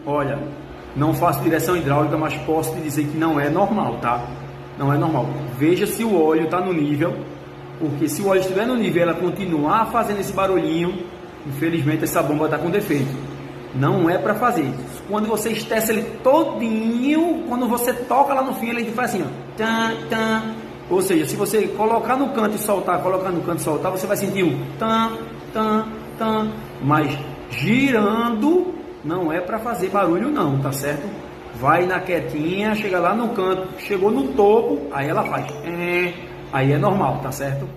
Olha, não faço direção hidráulica, mas posso te dizer que não é normal, tá? Não é normal. Veja se o óleo está no nível, porque se o óleo estiver no nível e ela continuar fazendo esse barulhinho, infelizmente essa bomba está com defeito. Não é para fazer. Quando você estessa ele todinho, quando você toca lá no fim, ele faz assim, ó. Tan, tan. Ou seja, se você colocar no canto e soltar, colocar no canto e soltar, você vai sentir um tan, tan, tan. Mas girando não é para fazer barulho não, tá certo? Vai na quietinha, chega lá no canto, chegou no topo, aí ela faz. Aí é normal, tá certo?